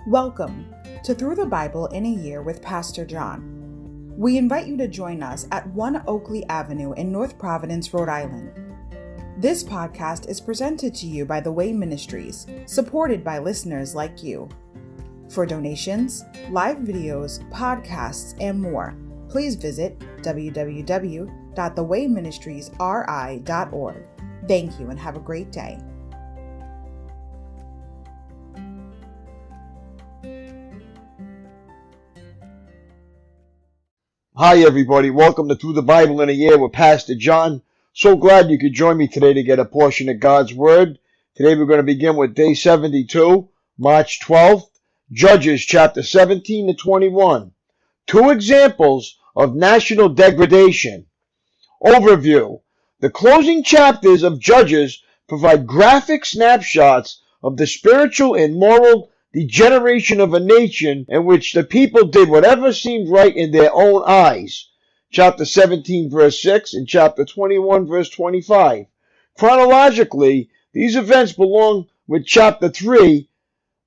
Welcome to Through the Bible in a Year with Pastor John. We invite you to join us at 1 Oakleigh Avenue in North Providence, Rhode Island. This podcast is presented to you by The Way Ministries, supported by listeners like you. For donations, live videos, podcasts, and more, please visit www.thewayministriesri.org. Thank you and have a great day. Hi everybody, welcome to Through the Bible in a Year with Pastor John. So glad you could join me today to get a portion of God's Word. Today we're going to begin with day 72, March 12th, Judges chapter 17 to 21. Two examples of national degradation. Overview. The closing chapters of Judges provide graphic snapshots of the spiritual and moral degeneration of a nation in which the people did whatever seemed right in their own eyes. Chapter 17 verse 6 and chapter 21 verse 25. Chronologically, these events belong with chapter 3,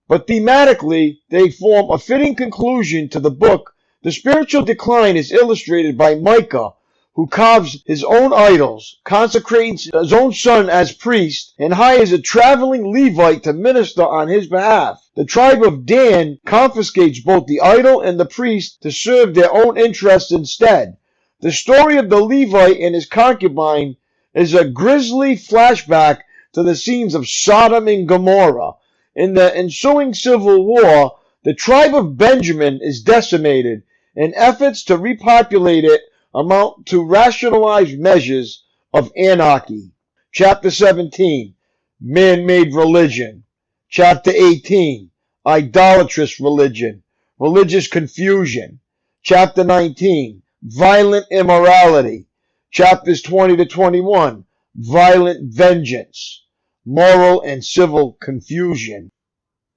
but thematically they form a fitting conclusion to the book. The spiritual decline is illustrated by Micah, who carves his own idols, consecrates his own son as priest, and hires a traveling Levite to minister on his behalf. The tribe of Dan confiscates both the idol and the priest to serve their own interests instead. The story of the Levite and his concubine is a grisly flashback to the scenes of Sodom and Gomorrah. In the ensuing civil war, the tribe of Benjamin is decimated, and efforts to repopulate it amount to rationalized measures of anarchy. Chapter 17, Man-made religion. Chapter 18, idolatrous religion, religious confusion. Chapter 19, violent immorality. Chapters 20 to 21, violent vengeance, moral and civil confusion.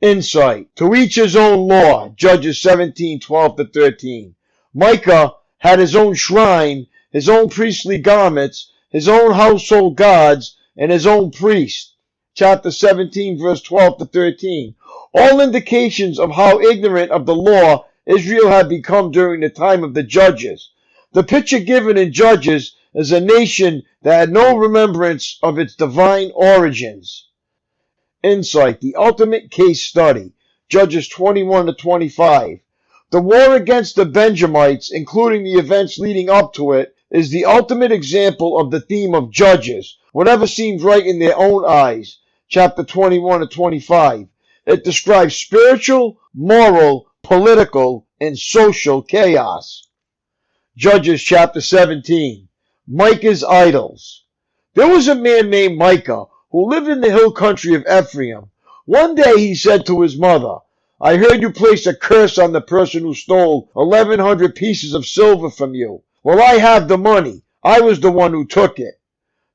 Insight. To each his own law. Judges 17, 12 to 13. Micah had his own shrine, his own priestly garments, his own household gods, and his own priest. Chapter 17, verse 12 to 13. All indications of how ignorant of the law Israel had become during the time of the Judges. The picture given in Judges is a nation that had no remembrance of its divine origins. Insight, the ultimate case study. Judges 21 to 25. The war against the Benjamites, including the events leading up to it, is the ultimate example of the theme of Judges, whatever seemed right in their own eyes. Chapter 21 to 25. It describes spiritual, moral, political, and social chaos. Judges chapter 17. Micah's idols. There was a man named Micah who lived in the hill country of Ephraim. One day he said to his mother, "I heard you place a curse on the person who stole 1,100 pieces of silver from you. Well, I have the money. I was the one who took it."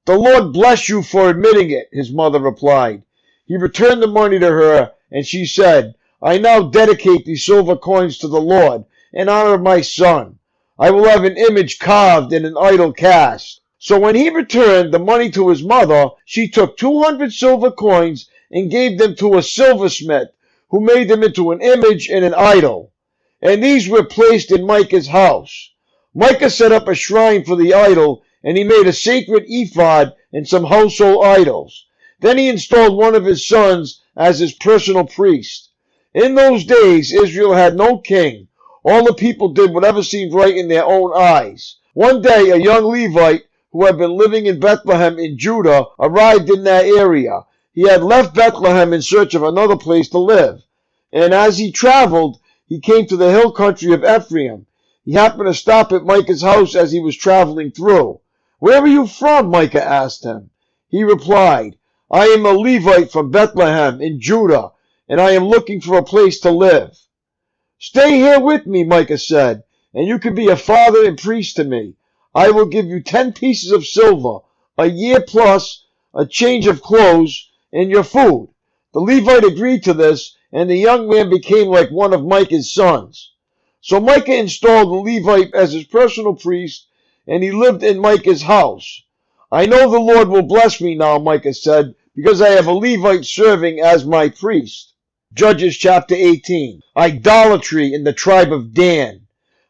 "The Lord bless you for admitting it," his mother replied. He returned the money to her, and she said, "I now dedicate these silver coins to the Lord in honor of my son. I will have an image carved and an idol cast." So when he returned the money to his mother, she took 200 silver coins and gave them to a silversmith, who made them into an image and an idol. And these were placed in Micah's house. Micah set up a shrine for the idol, and he made a sacred ephod and some household idols. Then he installed one of his sons as his personal priest. In those days, Israel had no king. All the people did whatever seemed right in their own eyes. One day, a young Levite who had been living in Bethlehem in Judah arrived in that area. He had left Bethlehem in search of another place to live. And as he traveled, he came to the hill country of Ephraim. He happened to stop at Micah's house as he was traveling through. "Where are you from?" Micah asked him. He replied, "I am a Levite from Bethlehem in Judah, and I am looking for a place to live." "Stay here with me," Micah said, "and you can be a father and priest to me. I will give you 10 pieces of silver, a year plus, a change of clothes, and your food." The Levite agreed to this, and the young man became like one of Micah's sons. So Micah installed the Levite as his personal priest, and he lived in Micah's house. "I know the Lord will bless me now," Micah said, "because I have a Levite serving as my priest." Judges chapter 18. Idolatry in the tribe of Dan.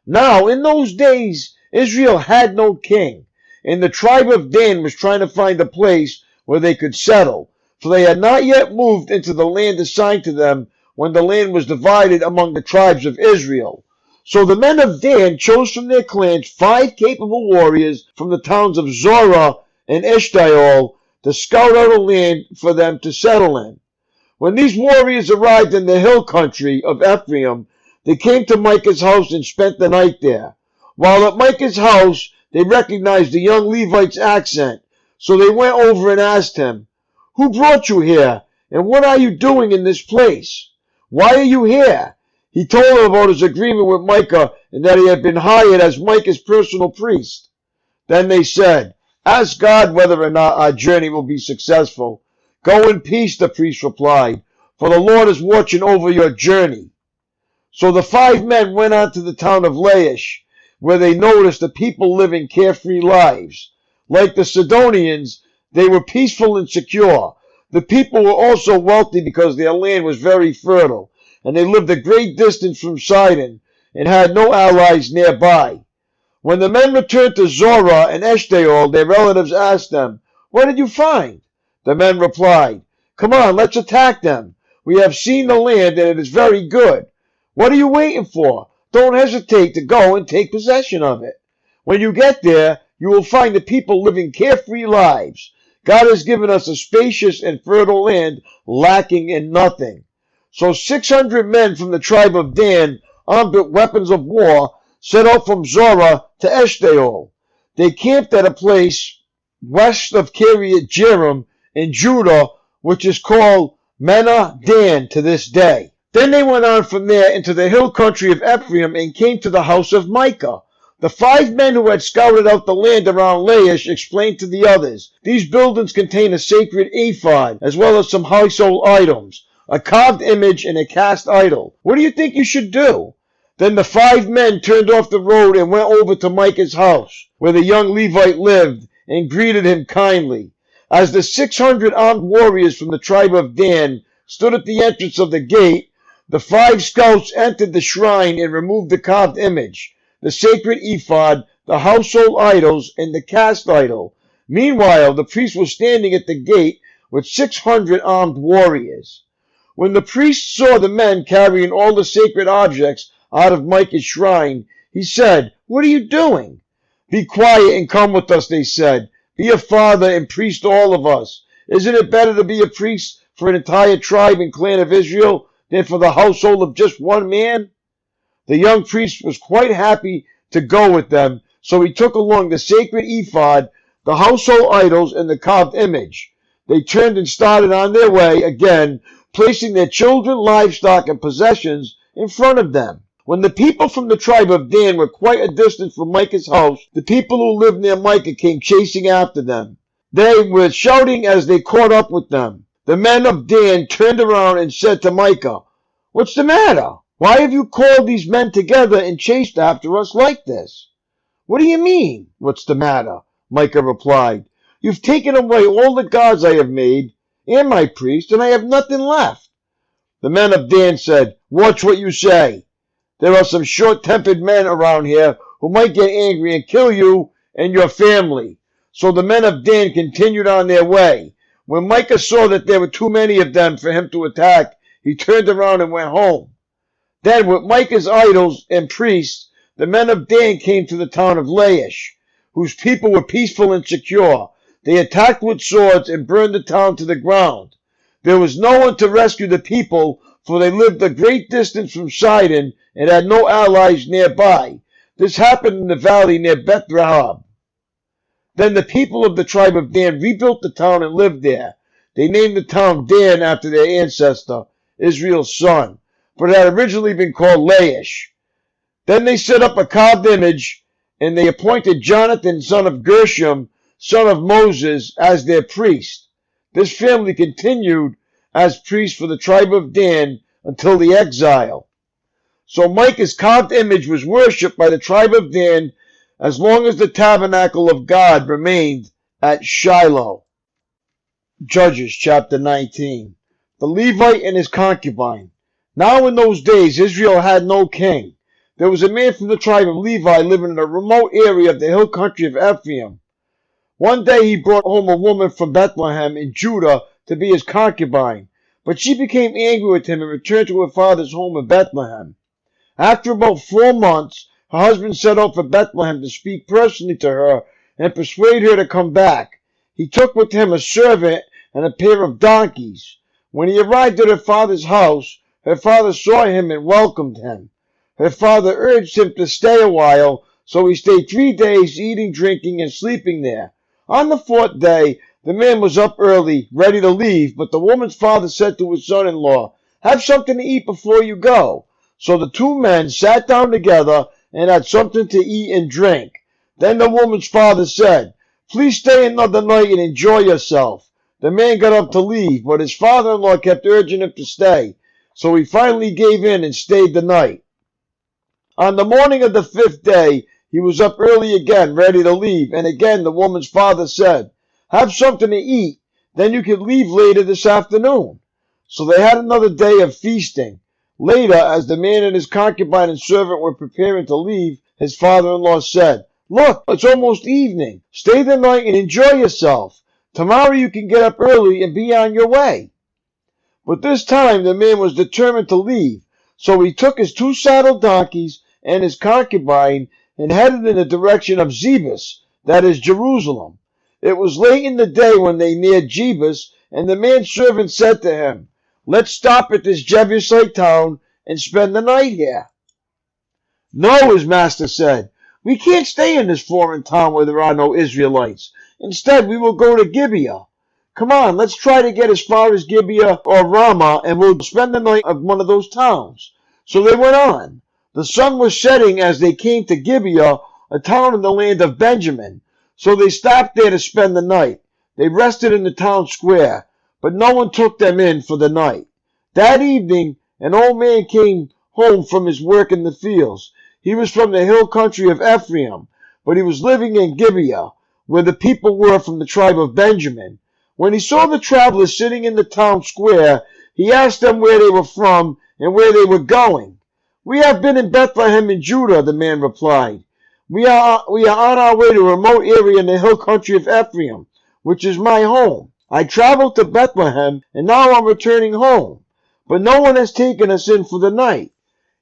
Now, in those days, Israel had no king, and the tribe of Dan was trying to find a place where they could settle, for they had not yet moved into the land assigned to them when the land was divided among the tribes of Israel. So the men of Dan chose from their clans 5 capable warriors from the towns of Zorah and Eshtaol to scout out a land for them to settle in. When these warriors arrived in the hill country of Ephraim, they came to Micah's house and spent the night there. While at Micah's house, they recognized the young Levite's accent, so they went over and asked him, "Who brought you here, and what are you doing in this place? Why are you here?" He told them about his agreement with Micah and that he had been hired as Micah's personal priest. Then they said, "Ask God whether or not our journey will be successful." "Go in peace," the priest replied, "for the Lord is watching over your journey." So the 5 men went on to the town of Laish, where they noticed the people living carefree lives. Like the Sidonians, they were peaceful and secure. The people were also wealthy because their land was very fertile, and they lived a great distance from Sidon and had no allies nearby. When the men returned to Zorah and Eshtaol, their relatives asked them, "What did you find?" The men replied, "Come on, let's attack them. We have seen the land and it is very good. What are you waiting for? Don't hesitate to go and take possession of it. When you get there, you will find the people living carefree lives. God has given us a spacious and fertile land, lacking in nothing." So 600 men from the tribe of Dan, armed with weapons of war, set out from Zorah to Eshtaol. They camped at a place west of Kiriath Jearim in Judah, which is called Menah Dan to this day. Then they went on from there into the hill country of Ephraim and came to the house of Micah. The 5 men who had scouted out the land around Laish explained to the others, "These buildings contain a sacred ephod, as well as some household items, a carved image and a cast idol. What do you think you should do?" Then the 5 men turned off the road and went over to Micah's house, where the young Levite lived, and greeted him kindly. As the 600 armed warriors from the tribe of Dan stood at the entrance of the gate, the 5 scouts entered the shrine and removed the carved image, the sacred ephod, the household idols, and the cast idol. Meanwhile, the priest was standing at the gate with 600 armed warriors. When the priest saw the men carrying all the sacred objects out of Micah's shrine, he said, "What are you doing?" "Be quiet and come with us," they said. "Be a father and priest to all of us. Isn't it better to be a priest for an entire tribe and clan of Israel than for the household of just one man?" The young priest was quite happy to go with them, so he took along the sacred ephod, the household idols, and the carved image. They turned and started on their way again, placing their children, livestock, and possessions in front of them. When the people from the tribe of Dan were quite a distance from Micah's house, the people who lived near Micah came chasing after them. They were shouting as they caught up with them. The men of Dan turned around and said to Micah, "What's the matter? Why have you called these men together and chased after us like this?" "What do you mean, what's the matter?" Micah replied. "You've taken away all the gods I have made, and my priest, and I have nothing left." The men of Dan said, "Watch what you say. There are some short-tempered men around here who might get angry and kill you and your family." So the men of Dan continued on their way. When Micah saw that there were too many of them for him to attack, he turned around and went home. Then with Micah's idols and priests, the men of Dan came to the town of Laish, whose people were peaceful and secure. They attacked with swords and burned the town to the ground. There was no one to rescue the people, for they lived a great distance from Sidon and had no allies nearby. This happened in the valley near Beth Rahab. Then the people of the tribe of Dan rebuilt the town and lived there. They named the town Dan after their ancestor, Israel's son, but it had originally been called Laish. Then they set up a carved image, and they appointed Jonathan, son of Gershom, son of Moses, as their priest. This family continued as priest for the tribe of Dan until the exile. So Micah's carved image was worshipped by the tribe of Dan as long as the tabernacle of God remained at Shiloh. Judges chapter 19. The Levite and his concubine. Now in those days Israel had no king. There was a man from the tribe of Levi living in a remote area of the hill country of Ephraim. One day he brought home a woman from Bethlehem in Judah to be his concubine, but she became angry with him and returned to her father's home in Bethlehem. After about 4 months, her husband set out for Bethlehem to speak personally to her and persuade her to come back. He took with him a servant and a pair of donkeys. When he arrived at her father's house, her father saw him and welcomed him. Her father urged him to stay a while, so he stayed 3 days eating, drinking, and sleeping there. On the 4th day, the man was up early, ready to leave, but the woman's father said to his son-in-law, "Have something to eat before you go." So the 2 men sat down together and had something to eat and drink. Then the woman's father said, "Please stay another night and enjoy yourself." The man got up to leave, but his father-in-law kept urging him to stay, so he finally gave in and stayed the night. On the morning of the 5th day, he was up early again, ready to leave, and again the woman's father said, "Have something to eat, then you can leave later this afternoon." So they had another day of feasting. Later, as the man and his concubine and servant were preparing to leave, his father-in-law said, "Look, it's almost evening. Stay the night and enjoy yourself. Tomorrow you can get up early and be on your way." But this time the man was determined to leave, so he took his 2 saddled donkeys and his concubine and headed in the direction of Jebus, that is Jerusalem. It was late in the day when they neared Jebus, and the man's servant said to him, "Let's stop at this Jebusite town and spend the night here." "No," his master said, "we can't stay in this foreign town where there are no Israelites. Instead, we will go to Gibeah. Come on, let's try to get as far as Gibeah or Ramah, and we'll spend the night at one of those towns." So they went on. The sun was setting as they came to Gibeah, a town in the land of Benjamin. So they stopped there to spend the night. They rested in the town square, but no one took them in for the night. That evening, an old man came home from his work in the fields. He was from the hill country of Ephraim, but he was living in Gibeah, where the people were from the tribe of Benjamin. When he saw the travelers sitting in the town square, he asked them where they were from and where they were going. "We have been in Bethlehem in Judah," the man replied. We are on our way to a remote area in the hill country of Ephraim, which is my home. I traveled to Bethlehem, and now I'm returning home. But no one has taken us in for the night,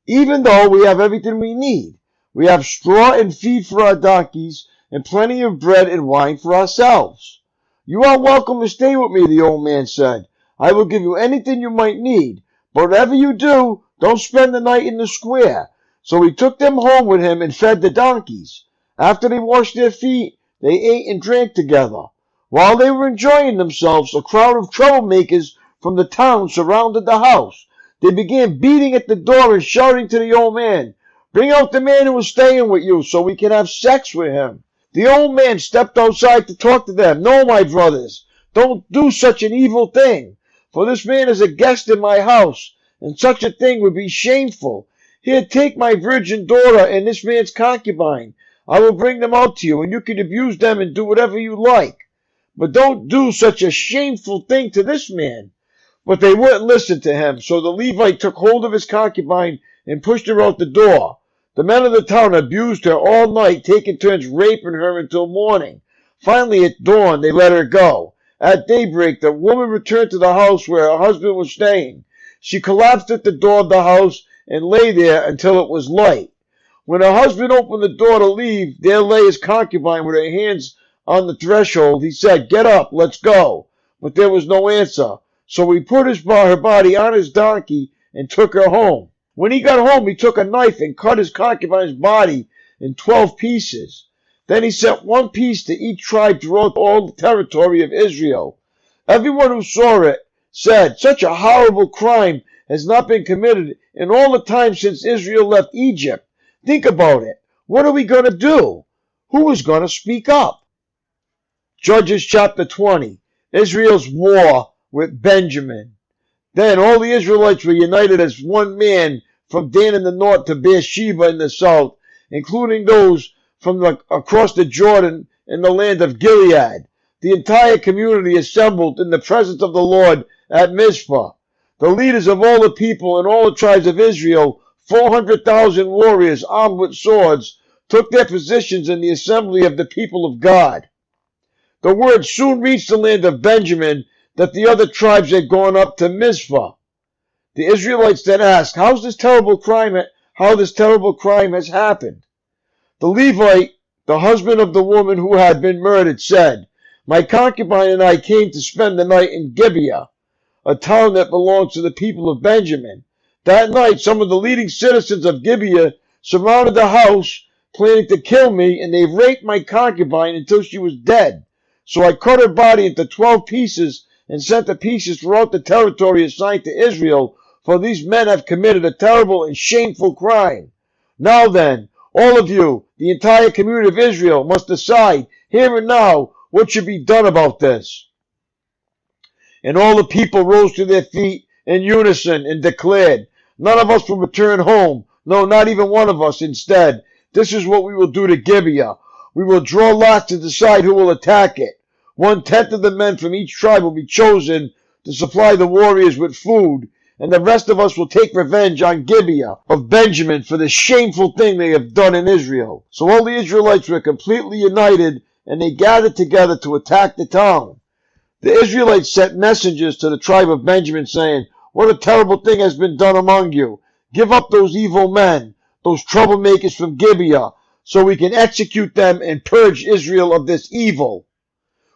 even though we have everything we need. We have straw and feed for our donkeys, and plenty of bread and wine for ourselves." "You are welcome to stay with me," the old man said. "I will give you anything you might need, but whatever you do, don't spend the night in the square." So he took them home with him and fed the donkeys. After they washed their feet, they ate and drank together. While they were enjoying themselves, a crowd of troublemakers from the town surrounded the house. They began beating at the door and shouting to the old man, "Bring out the man who is staying with you so we can have sex with him." The old man stepped outside to talk to them. "No, my brothers, don't do such an evil thing, for this man is a guest in my house, and such a thing would be shameful. Here, take my virgin daughter and this man's concubine. I will bring them out to you, and you can abuse them and do whatever you like. But don't do such a shameful thing to this man." But they wouldn't listen to him, so the Levite took hold of his concubine and pushed her out the door. The men of the town abused her all night, taking turns raping her until morning. Finally, at dawn, they let her go. At daybreak, the woman returned to the house where her husband was staying. She collapsed at the door of the house and lay there until it was light. When her husband opened the door to leave, there lay his concubine with her hands on the threshold. He said, "Get up, let's go." But there was no answer. So he put her body on his donkey and took her home. When he got home, he took a knife and cut his concubine's body in 12 pieces. Then he sent one piece to each tribe throughout all the territory of Israel. Everyone who saw it said, "Such a horrible crime has not been committed in all the time since Israel left Egypt. Think about it. What are we going to do? Who is going to speak up?" Judges chapter 20. Israel's war with Benjamin. Then all the Israelites were united as one man from Dan in the north to Beersheba in the south, including those from across the Jordan in the land of Gilead. The entire community assembled in the presence of the Lord at Mizpah. The leaders of all the people and all the tribes of Israel, 400,000 warriors armed with swords, took their positions in the assembly of the people of God. The word soon reached the land of Benjamin that the other tribes had gone up to Mizpah. The Israelites then asked, how this terrible crime has happened. The Levite, the husband of the woman who had been murdered, said, my concubine and I came to spend the night in Gibeah, a town that belongs to the people of Benjamin. That night, some of the leading citizens of Gibeah surrounded the house, planning to kill me, and they raped my concubine until she was dead. So I cut her body into 12 pieces and sent the pieces throughout the territory assigned to Israel, for these men have committed a terrible and shameful crime. Now then, all of you, the entire community of Israel, must decide here and now what should be done about this. And all the people rose to their feet in unison and declared, none of us will return home. No, not even one of us. Instead, this is what we will do to Gibeah. We will draw lots to decide who will attack it. 1/10 of the men from each tribe will be chosen to supply the warriors with food, and the rest of us will take revenge on Gibeah of Benjamin for the shameful thing they have done in Israel. So all the Israelites were completely united, and they gathered together to attack the town. The Israelites sent messengers to the tribe of Benjamin saying, what a terrible thing has been done among you. Give up those evil men, those troublemakers from Gibeah, so we can execute them and purge Israel of this evil.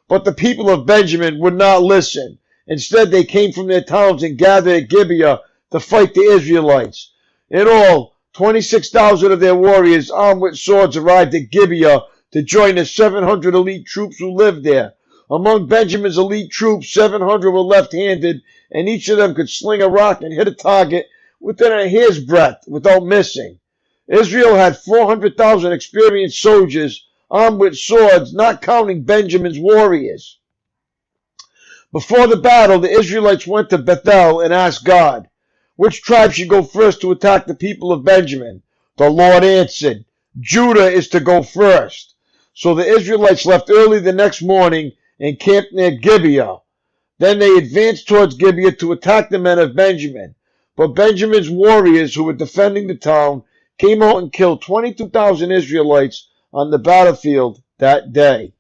But the people of Benjamin would not listen. Instead, they came from their towns and gathered at Gibeah to fight the Israelites. In all, 26,000 of their warriors armed with swords arrived at Gibeah to join the 700 elite troops who lived there. Among Benjamin's elite troops, 700 were left-handed, and each of them could sling a rock and hit a target within a hair's breadth without missing. Israel had 400,000 experienced soldiers armed with swords, not counting Benjamin's warriors. Before the battle, the Israelites went to Bethel and asked God, which tribe should go first to attack the people of Benjamin? The Lord answered, Judah is to go first. So the Israelites left early the next morning and camped near Gibeah. Then they advanced towards Gibeah to attack the men of Benjamin. But Benjamin's warriors, who were defending the town, came out and killed 22,000 Israelites on the battlefield that day.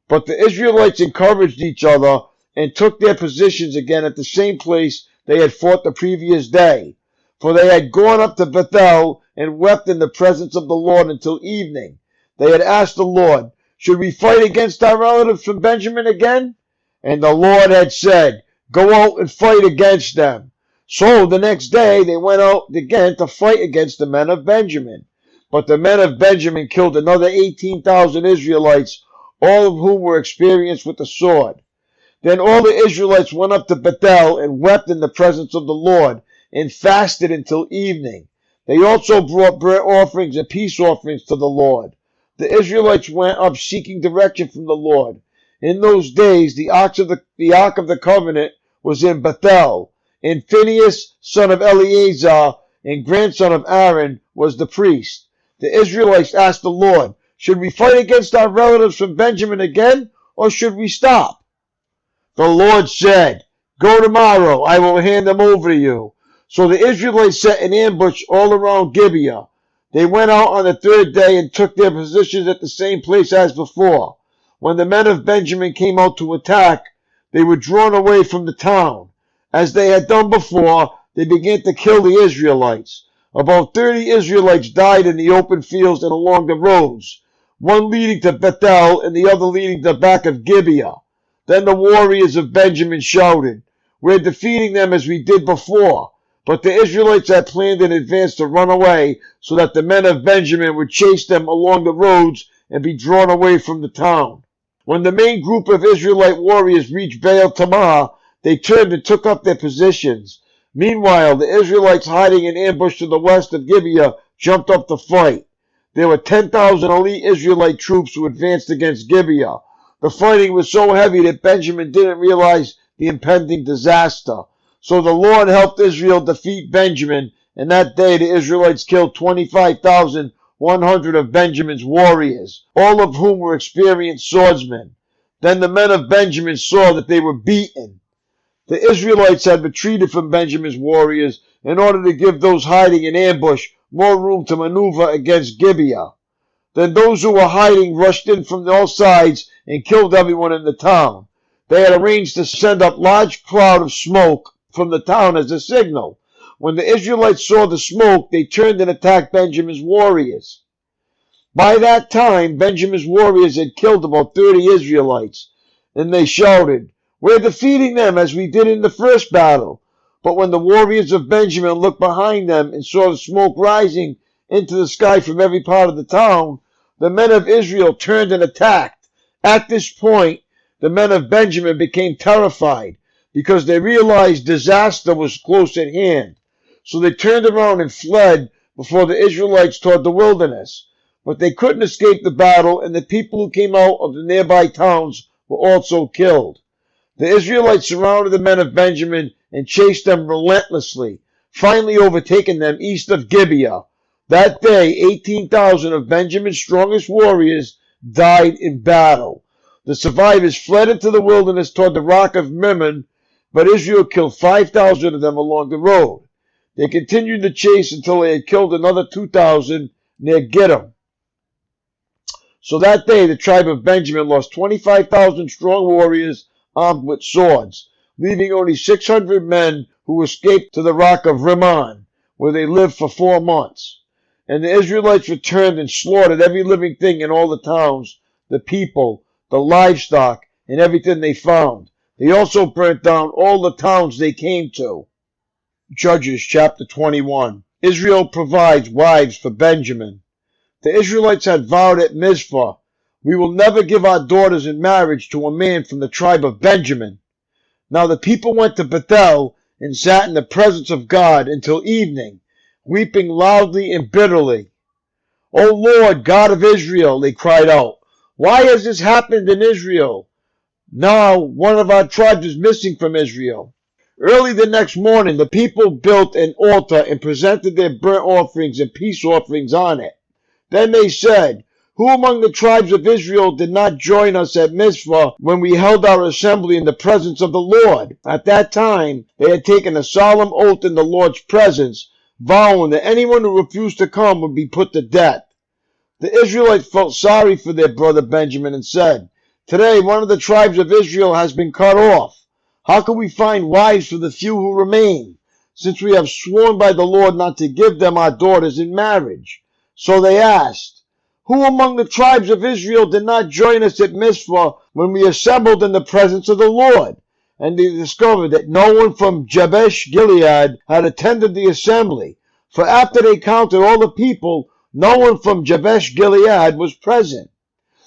But the Israelites encouraged each other and took their positions again at the same place they had fought the previous day. For they had gone up to Bethel and wept in the presence of the Lord until evening. They had asked the Lord, should we fight against our relatives from Benjamin again? And the Lord had said, go out and fight against them. So the next day they went out again to fight against the men of Benjamin. But the men of Benjamin killed another 18,000 Israelites, all of whom were experienced with the sword. Then all the Israelites went up to Bethel and wept in the presence of the Lord and fasted until evening. They also brought burnt offerings and peace offerings to the Lord. The Israelites went up seeking direction from the Lord. In those days, the Ark of the Covenant was in Bethel, and Phinehas, son of Eleazar, and grandson of Aaron, was the priest. The Israelites asked the Lord, should we fight against our relatives from Benjamin again, or should we stop? The Lord said, go tomorrow, I will hand them over to you. So the Israelites set an ambush all around Gibeah. They went out on the third day and took their positions at the same place as before. When the men of Benjamin came out to attack, they were drawn away from the town. As they had done before, they began to kill the Israelites. About 30 Israelites died in the open fields and along the roads, one leading to Bethel and the other leading to the back of Gibeah. Then the warriors of Benjamin shouted, we're defeating them as we did before. But the Israelites had planned in advance to run away so that the men of Benjamin would chase them along the roads and be drawn away from the town. When the main group of Israelite warriors reached Baal Tamar, they turned and took up their positions. Meanwhile, the Israelites hiding in ambush to the west of Gibeah jumped up to fight. There were 10,000 elite Israelite troops who advanced against Gibeah. The fighting was so heavy that Benjamin didn't realize the impending disaster. So the Lord helped Israel defeat Benjamin, and that day the Israelites killed 25,100 of Benjamin's warriors, all of whom were experienced swordsmen. Then the men of Benjamin saw that they were beaten. The Israelites had retreated from Benjamin's warriors in order to give those hiding in ambush more room to maneuver against Gibeah. Then those who were hiding rushed in from all sides and killed everyone in the town. They had arranged to send up large cloud of smoke from the town as a signal. When the Israelites saw the smoke, they turned and attacked Benjamin's warriors. By that time, Benjamin's warriors had killed about 30 Israelites, and they shouted, "We're defeating them as we did in the first battle." But when the warriors of Benjamin looked behind them and saw the smoke rising into the sky from every part of the town, the men of Israel turned and attacked. At this point, the men of Benjamin became terrified because they realized disaster was close at hand. So they turned around and fled before the Israelites toward the wilderness. But they couldn't escape the battle, and the people who came out of the nearby towns were also killed. The Israelites surrounded the men of Benjamin and chased them relentlessly, finally overtaking them east of Gibeah. That day, 18,000 of Benjamin's strongest warriors died in battle. The survivors fled into the wilderness toward the rock of Rimmon, but Israel killed 5,000 of them along the road. They continued the chase until they had killed another 2,000 near Gittim. So that day, the tribe of Benjamin lost 25,000 strong warriors armed with swords, leaving only 600 men who escaped to the rock of Rimmon, where they lived for 4 months. And the Israelites returned and slaughtered every living thing in all the towns, the people, the livestock, and everything they found. They also burnt down all the towns they came to. Judges chapter 21. Israel provides wives for Benjamin. The Israelites had vowed at Mizpah, "We will never give our daughters in marriage to a man from the tribe of Benjamin." Now the people went to Bethel and sat in the presence of God until evening, weeping loudly and bitterly. "O Lord, God of Israel," they cried out, "why has this happened in Israel? Now one of our tribes is missing from Israel." Early the next morning, the people built an altar and presented their burnt offerings and peace offerings on it. Then they said, "Who among the tribes of Israel did not join us at Mizpah when we held our assembly in the presence of the Lord?" At that time, they had taken a solemn oath in the Lord's presence, vowing that anyone who refused to come would be put to death. The Israelites felt sorry for their brother Benjamin and said, "Today one of the tribes of Israel has been cut off. How can we find wives for the few who remain, since we have sworn by the Lord not to give them our daughters in marriage?" So they asked, "Who among the tribes of Israel did not join us at Mizpah when we assembled in the presence of the Lord?" And they discovered that no one from Jabesh Gilead had attended the assembly, for after they counted all the people, no one from Jabesh Gilead was present.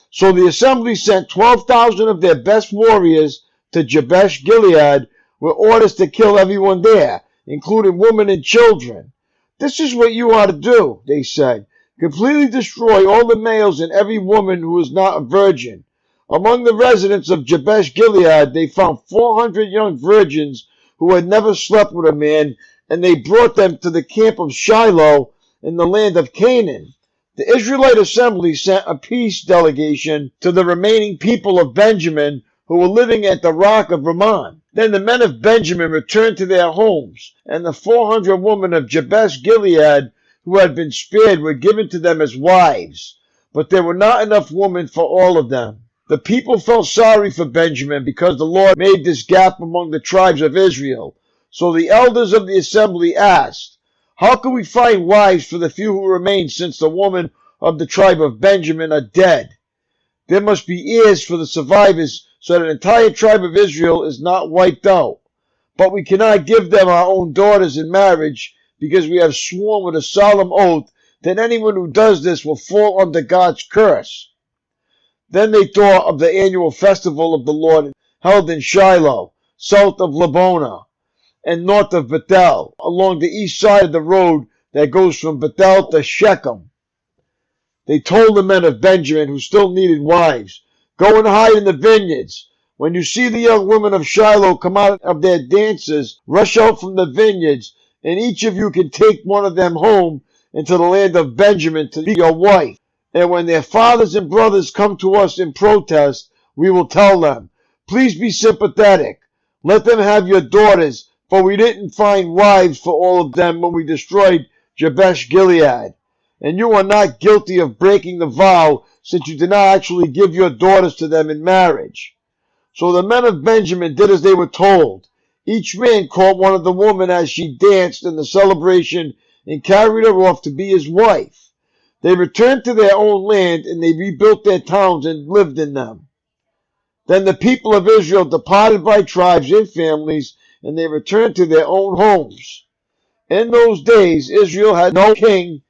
So the assembly sent 12,000 of their best warriors to Jabesh Gilead with orders to kill everyone there, including women and children. "This is what you are to do," they said. "Completely destroy all the males and every woman who is not a virgin." Among the residents of Jabesh Gilead, they found 400 young virgins who had never slept with a man, and they brought them to the camp of Shiloh in the land of Canaan. The Israelite assembly sent a peace delegation to the remaining people of Benjamin who were living at the rock of Rimmon. Then the men of Benjamin returned to their homes, and the 400 women of Jabesh Gilead who had been spared were given to them as wives. But there were not enough women for all of them. The people felt sorry for Benjamin because the Lord made this gap among the tribes of Israel. So the elders of the assembly asked, "How can we find wives for the few who remain, since the women of the tribe of Benjamin are dead? There must be heirs for the survivors so that the entire tribe of Israel is not wiped out. But we cannot give them our own daughters in marriage because we have sworn with a solemn oath that anyone who does this will fall under God's curse." Then they thought of the annual festival of the Lord held in Shiloh, south of Lebonah, and north of Bethel, along the east side of the road that goes from Bethel to Shechem. They told the men of Benjamin who still needed wives, "Go and hide in the vineyards. When you see the young women of Shiloh come out of their dances, rush out from the vineyards, and each of you can take one of them home into the land of Benjamin to be your wife. And when their fathers and brothers come to us in protest, we will tell them, 'Please be sympathetic. Let them have your daughters, for we didn't find wives for all of them when we destroyed Jabesh Gilead. And you are not guilty of breaking the vow, since you did not actually give your daughters to them in marriage. So the men of Benjamin did as they were told. Each man caught one of the women as she danced in the celebration and carried her off to be his wife. They returned to their own land, and they rebuilt their towns and lived in them. Then the people of Israel departed by tribes and families, and they returned to their own homes. In those days, Israel had no king.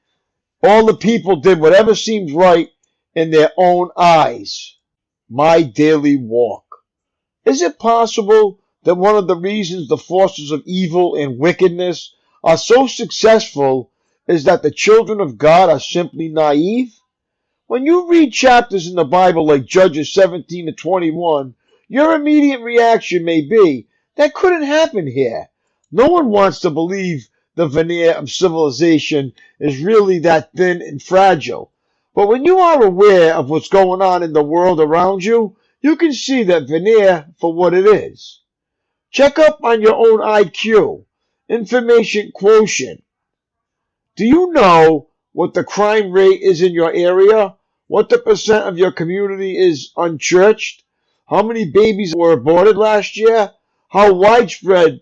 All the people did whatever seemed right in their own eyes. My daily walk. Is it possible that one of the reasons the forces of evil and wickedness are so successful is that the children of God are simply naive? When you read chapters in the Bible like Judges 17 to 21, your immediate reaction may be, that couldn't happen here. No one wants to believe the veneer of civilization is really that thin and fragile. But when you are aware of what's going on in the world around you, you can see that veneer for what it is. Check up on your own IQ, information quotient. Do you know what the crime rate is in your area? What the percent of your community is unchurched? How many babies were aborted last year? How widespread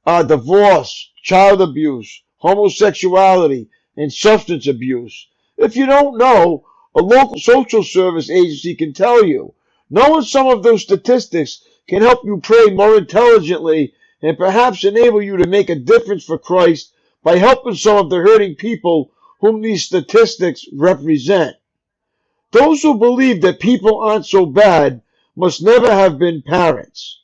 are divorce, child abuse, homosexuality, and substance abuse? If you don't know, a local social service agency can tell you. Knowing some of those statistics can help you pray more intelligently and perhaps enable you to make a difference for Christ by helping some of the hurting people whom these statistics represent. Those who believe that people aren't so bad must never have been parents.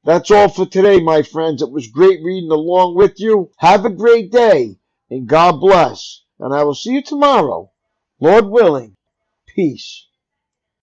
That's all for today, my friends. It was great reading along with you. Have a great day, and God bless. And I will see you tomorrow. Lord willing. Peace.